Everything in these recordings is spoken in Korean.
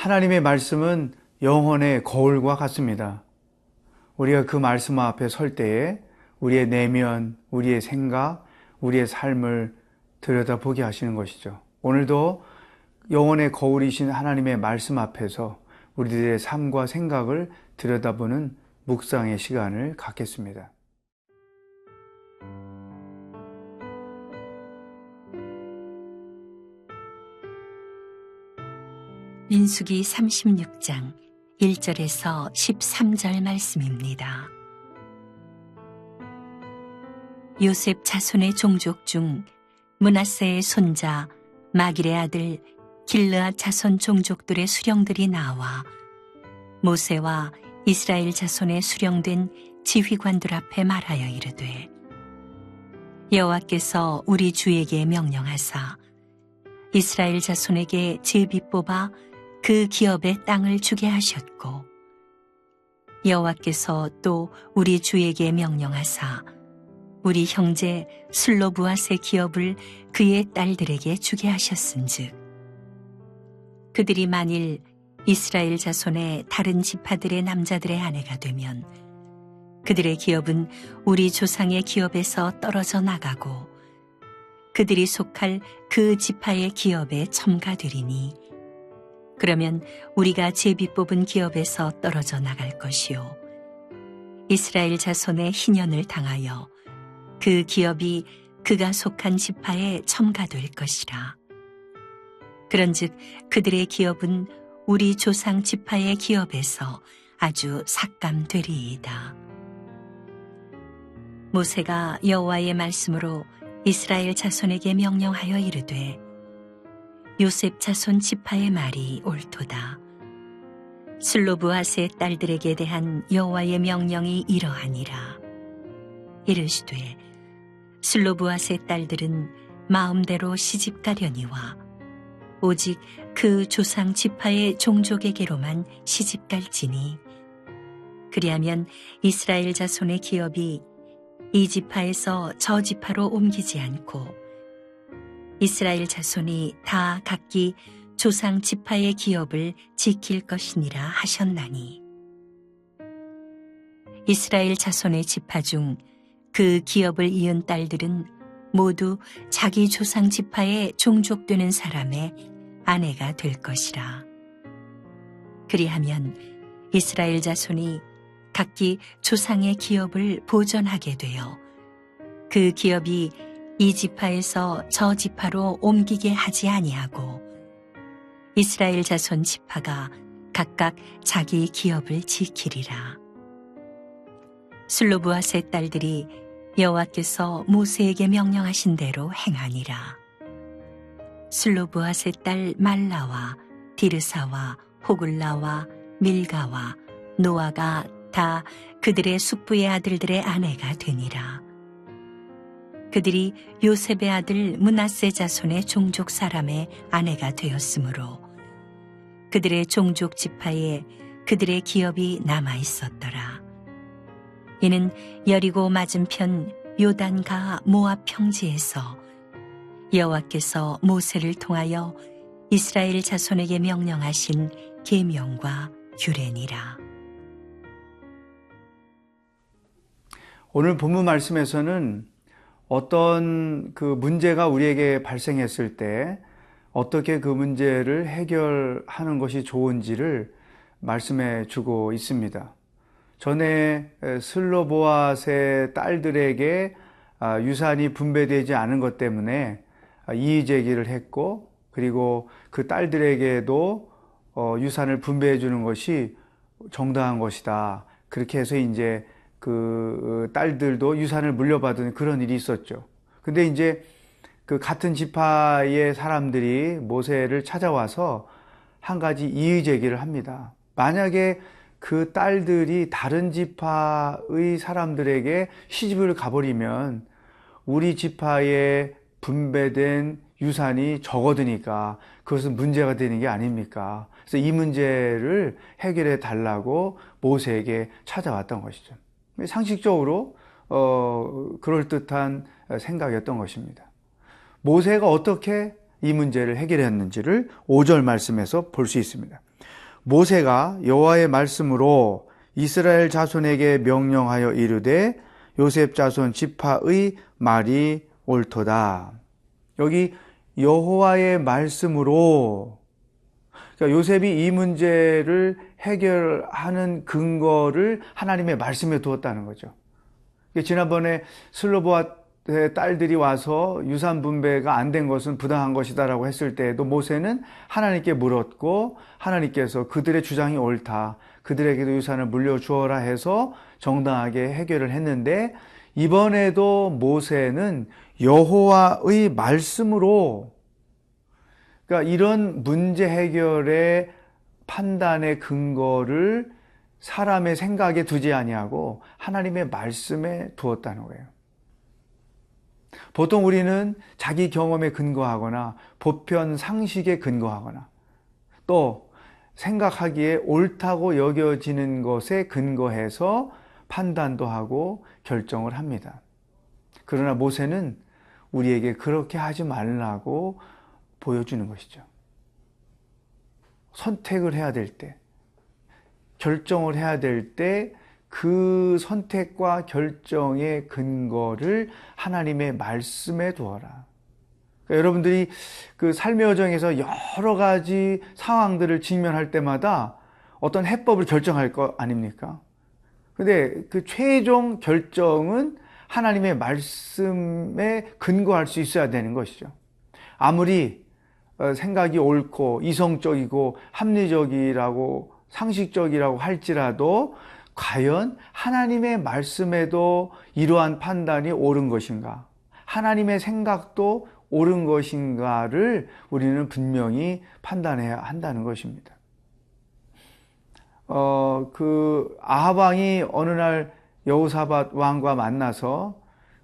하나님의 말씀은 영혼의 거울과 같습니다. 우리가 그 말씀 앞에 설 때에 우리의 내면, 우리의 생각, 우리의 삶을 들여다보게 하시는 것이죠. 오늘도 영혼의 거울이신 하나님의 말씀 앞에서 우리들의 삶과 생각을 들여다보는 묵상의 시간을 갖겠습니다. 민수기 36장 1절에서 13절 말씀입니다. 요셉 자손의 종족 중 므낫세의 손자 마길의 아들 길르앗 자손 종족들의 수령들이 나와 모세와 이스라엘 자손의 수령된 지휘관들 앞에 말하여 이르되, 여호와께서 우리 주에게 명령하사 이스라엘 자손에게 제비 뽑아 그 기업의 땅을 주게 하셨고, 여호와께서 또 우리 주에게 명령하사 우리 형제 슬로브앗의 기업을 그의 딸들에게 주게 하셨은즉, 그들이 만일 이스라엘 자손의 다른 지파들의 남자들의 아내가 되면 그들의 기업은 우리 조상의 기업에서 떨어져 나가고 그들이 속할 그 지파의 기업에 첨가되리니, 그러면 우리가 제비 뽑은 기업에서 떨어져 나갈 것이요 이스라엘 자손의 희년을 당하여 그 기업이 그가 속한 지파에 첨가될 것이라. 그런즉 그들의 기업은 우리 조상 지파의 기업에서 아주 삭감되리이다. 모세가 여호와의 말씀으로 이스라엘 자손에게 명령하여 이르되, 요셉 자손 지파의 말이 옳도다. 슬로브앗의 딸들에게 대한 여호와의 명령이 이러하니라. 이르시되, 슬로브앗의 딸들은 마음대로 시집가려니와 오직 그 조상 지파의 종족에게로만 시집갈지니, 그리하면 이스라엘 자손의 기업이 이 지파에서 저 지파로 옮기지 않고 이스라엘 자손이 다 각기 조상 지파의 기업을 지킬 것이니라 하셨나니, 이스라엘 자손의 지파 중 그 기업을 이은 딸들은 모두 자기 조상 지파에 종족되는 사람의 아내가 될 것이라. 그리하면 이스라엘 자손이 각기 조상의 기업을 보전하게 되어 그 기업이 이 지파에서 저 지파로 옮기게 하지 아니하고 이스라엘 자손 지파가 각각 자기 기업을 지키리라. 슬로브앗의 딸들이 여호와께서 모세에게 명령하신 대로 행하니라. 슬로브앗의 딸 말라와 디르사와 호글라와 밀가와 노아가 다 그들의 숙부의 아들들의 아내가 되니라. 그들이 요셉의 아들 므낫세 자손의 종족 사람의 아내가 되었으므로 그들의 종족 지파에 그들의 기업이 남아 있었더라. 이는 여리고 맞은편 요단가 모압 평지에서 여호와께서 모세를 통하여 이스라엘 자손에게 명령하신 계명과 규례니라. 오늘 본문 말씀에서는 어떤 그 문제가 우리에게 발생했을 때 어떻게 그 문제를 해결하는 것이 좋은지를 말씀해 주고 있습니다. 전에 슬로보앗의 딸들에게 유산이 분배되지 않은 것 때문에 이의 제기를 했고, 그리고 그 딸들에게도 유산을 분배해 주는 것이 정당한 것이다. 그렇게 해서 이제 그 딸들도 유산을 물려받은 그런 일이 있었죠. 근데 이제 그 같은 지파의 사람들이 모세를 찾아와서 한 가지 이의 제기를 합니다. 만약에 그 딸들이 다른 지파의 사람들에게 시집을 가버리면 우리 지파에 분배된 유산이 적어드니까 그것은 문제가 되는 게 아닙니까? 그래서 이 문제를 해결해 달라고 모세에게 찾아왔던 것이죠. 상식적으로 그럴듯한 생각이었던 것입니다. 모세가 어떻게 이 문제를 해결했는지를 5절 말씀에서 볼 수 있습니다. 모세가 여호와의 말씀으로 이스라엘 자손에게 명령하여 이르되 요셉 자손 지파의 말이 옳도다. 여기 여호와의 말씀으로, 그러니까 요셉이 이 문제를 해결하는 근거를 하나님의 말씀에 두었다는 거죠. 지난번에 슬로보아의 딸들이 와서 유산 분배가 안 된 것은 부당한 것이다라고 했을 때에도 모세는 하나님께 물었고, 하나님께서 그들의 주장이 옳다, 그들에게도 유산을 물려주어라 해서 정당하게 해결을 했는데, 이번에도 모세는 여호와의 말씀으로, 그러니까 이런 문제 해결의 판단의 근거를 사람의 생각에 두지 아니하고 하나님의 말씀에 두었다는 거예요. 보통 우리는 자기 경험에 근거하거나 보편 상식에 근거하거나 또 생각하기에 옳다고 여겨지는 것에 근거해서 판단도 하고 결정을 합니다. 그러나 모세는 우리에게 그렇게 하지 말라고 보여주는 것이죠. 선택을 해야 될 때, 결정을 해야 될 때 그 선택과 결정의 근거를 하나님의 말씀에 두어라. 그러니까 여러분들이 그 삶의 여정에서 여러 가지 상황들을 직면할 때마다 어떤 해법을 결정할 거 아닙니까? 근데 그 최종 결정은 하나님의 말씀에 근거할 수 있어야 되는 것이죠. 아무리 생각이 옳고 이성적이고 합리적이라고 상식적이라고 할지라도 과연 하나님의 말씀에도 이러한 판단이 옳은 것인가? 하나님의 생각도 옳은 것인가를 우리는 분명히 판단해야 한다는 것입니다. 아합 왕이 어느 날 여호사밧 왕과 만나서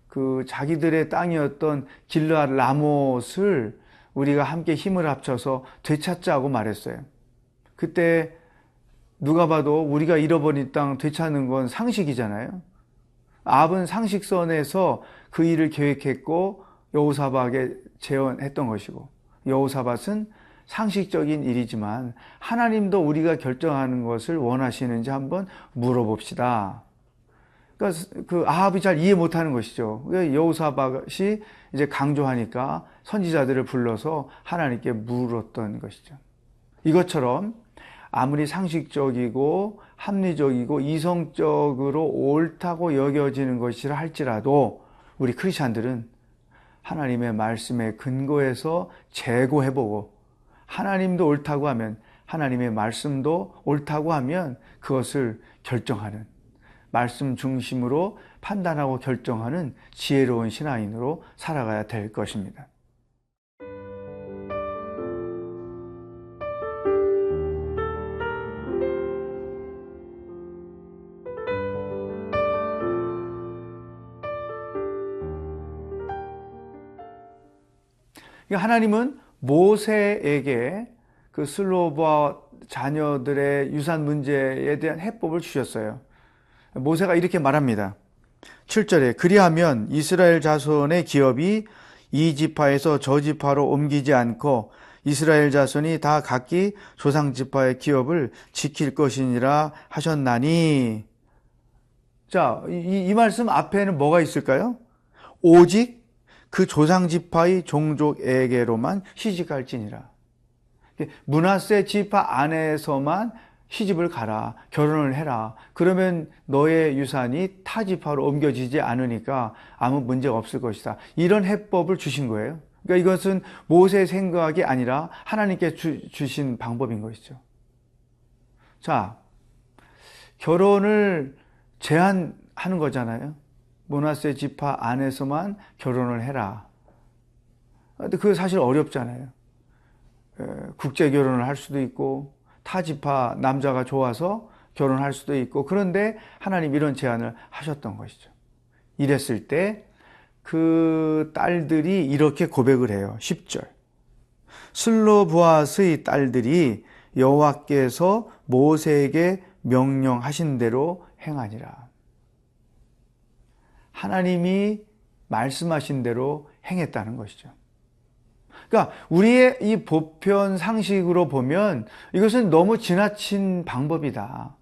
그 자기들의 땅이었던 길르앗 라못을 우리가 함께 힘을 합쳐서 되찾자고 말했어요. 그때 누가 봐도 우리가 잃어버린 땅 되찾는 건 상식이잖아요. 아합은 상식선에서 그 일을 계획했고 여호사밧에 제언했던 것이고, 여호사밧은 상식적인 일이지만 하나님도 우리가 결정하는 것을 원하시는지 한번 물어봅시다. 그러니까 그 아합이 잘 이해 못하는 것이죠. 여호사밧이 이제 강조하니까 선지자들을 불러서 하나님께 물었던 것이죠. 이것처럼 아무리 상식적이고 합리적이고 이성적으로 옳다고 여겨지는 것이라 할지라도 우리 크리스찬들은 하나님의 말씀에 근거해서 재고해보고, 하나님도 옳다고 하면, 하나님의 말씀도 옳다고 하면 그것을 결정하는, 말씀 중심으로 판단하고 결정하는 지혜로운 신앙인으로 살아가야 될 것입니다. 하나님은 모세에게 그 슬로보아 자녀들의 유산 문제에 대한 해법을 주셨어요. 모세가 이렇게 말합니다. 7절에 그리하면 이스라엘 자손의 기업이 이 지파에서 저 지파로 옮기지 않고 이스라엘 자손이 다 각기 조상 지파의 기업을 지킬 것이니라 하셨나니. 자, 이 말씀 앞에는 뭐가 있을까요? 오직 그 조상지파의 종족에게로만 시집갈지니라. 므낫세 지파 안에서만 시집을 가라, 결혼을 해라. 그러면 너의 유산이 타 지파로 옮겨지지 않으니까 아무 문제가 없을 것이다. 이런 해법을 주신 거예요. 그러니까 이것은 모세의 생각이 아니라 하나님께 주신 방법인 것이죠. 자, 결혼을 제한하는 거잖아요. 므낫세 지파 안에서만 결혼을 해라. 근데 그거 사실 어렵잖아요. 국제 결혼을 할 수도 있고 타 지파 남자가 좋아서 결혼할 수도 있고, 그런데 하나님 이런 제안을 하셨던 것이죠. 이랬을 때 그 딸들이 이렇게 고백을 해요. 10절. 슬로보앗의 딸들이 여호와께서 모세에게 명령하신 대로 행하니라. 하나님이 말씀하신 대로 행했다는 것이죠. 그러니까 우리의 이 보편 상식으로 보면 이것은 너무 지나친 방법이다.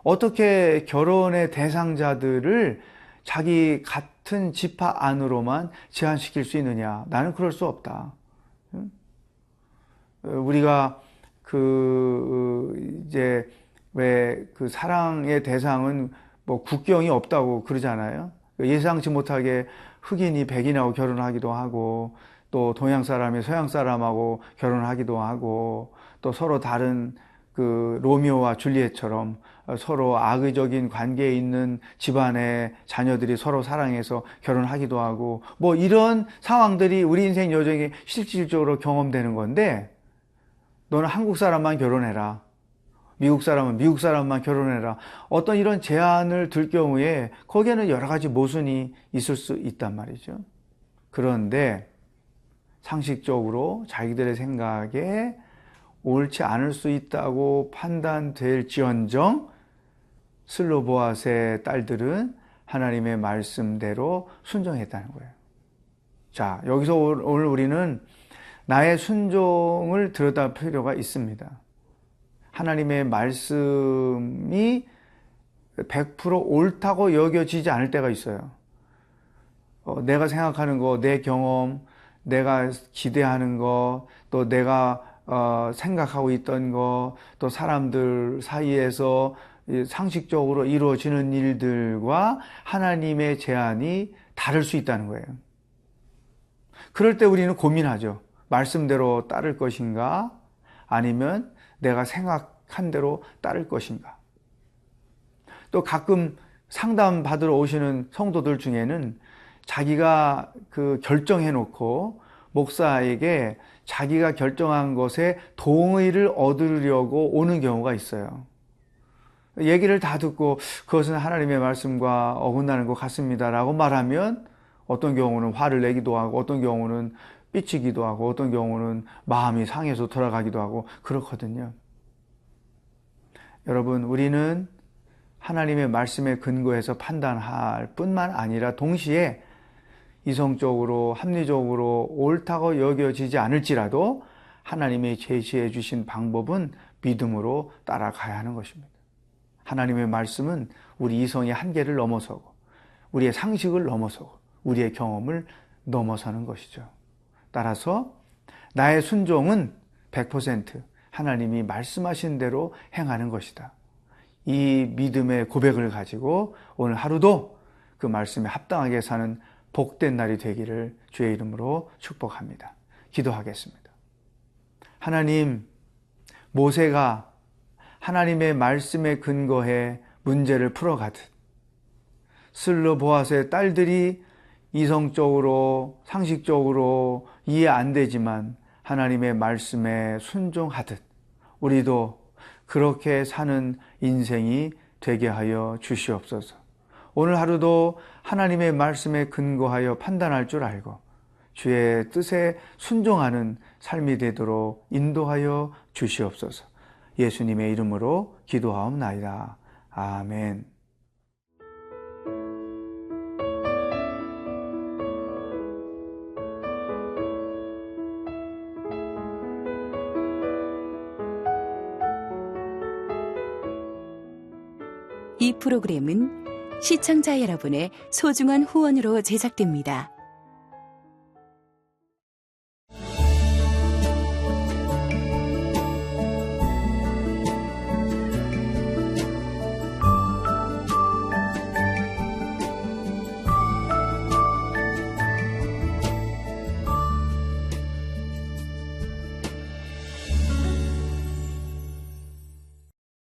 어떻게 결혼의 대상자들을 자기 같은 지파 안으로만 제한시킬 수 있느냐? 나는 그럴 수 없다. 우리가 이제 왜 그 사랑의 대상은 뭐 국경이 없다고 그러잖아요. 예상치 못하게 흑인이 백인하고 결혼하기도 하고, 또 동양 사람이 서양 사람하고 결혼하기도 하고, 또 서로 다른 그 로미오와 줄리엣처럼 서로 악의적인 관계에 있는 집안의 자녀들이 서로 사랑해서 결혼하기도 하고, 뭐 이런 상황들이 우리 인생 여정에 실질적으로 경험되는 건데, 너는 한국 사람만 결혼해라, 미국 사람은 미국 사람만 결혼해라, 어떤 이런 제한을 둘 경우에 거기에는 여러 가지 모순이 있을 수 있단 말이죠. 그런데 상식적으로 자기들의 생각에 옳지 않을 수 있다고 판단될지언정 슬로보앗의 딸들은 하나님의 말씀대로 순종했다는 거예요. 자, 여기서 오늘 우리는 나의 순종을 들여다볼 필요가 있습니다. 하나님의 말씀이 100% 옳다고 여겨지지 않을 때가 있어요. 내가 생각하는 거, 내 경험, 내가 기대하는 거, 또 내가 생각하고 있던 거, 또 사람들 사이에서 상식적으로 이루어지는 일들과 하나님의 제안이 다를 수 있다는 거예요. 그럴 때 우리는 고민하죠. 말씀대로 따를 것인가? 아니면 내가 생각한 대로 따를 것인가? 또 가끔 상담 받으러 오시는 성도들 중에는 자기가 결정해 놓고 목사에게 자기가 결정한 것에 동의를 얻으려고 오는 경우가 있어요. 얘기를 다 듣고 그것은 하나님의 말씀과 어긋나는 것 같습니다 라고 말하면 어떤 경우는 화를 내기도 하고, 어떤 경우는 삐치기도 하고, 어떤 경우는 마음이 상해서 돌아가기도 하고 그렇거든요. 여러분, 우리는 하나님의 말씀에 근거해서 판단할 뿐만 아니라 동시에 이성적으로 합리적으로 옳다고 여겨지지 않을지라도 하나님이 제시해 주신 방법은 믿음으로 따라가야 하는 것입니다. 하나님의 말씀은 우리 이성의 한계를 넘어서고 우리의 상식을 넘어서고 우리의 경험을 넘어서는 것이죠. 따라서 나의 순종은 100% 하나님이 말씀하신 대로 행하는 것이다. 이 믿음의 고백을 가지고 오늘 하루도 그 말씀에 합당하게 사는 복된 날이 되기를 주의 이름으로 축복합니다. 기도하겠습니다. 하나님, 모세가 하나님의 말씀에 근거해 문제를 풀어가듯 슬로보앗의 딸들이 이성적으로 상식적으로 이해 안 되지만 하나님의 말씀에 순종하듯 우리도 그렇게 사는 인생이 되게 하여 주시옵소서. 오늘 하루도 하나님의 말씀에 근거하여 판단할 줄 알고 주의 뜻에 순종하는 삶이 되도록 인도하여 주시옵소서. 예수님의 이름으로 기도하옵나이다. 아멘. 이 프로그램은 시청자 여러분의 소중한 후원으로 제작됩니다.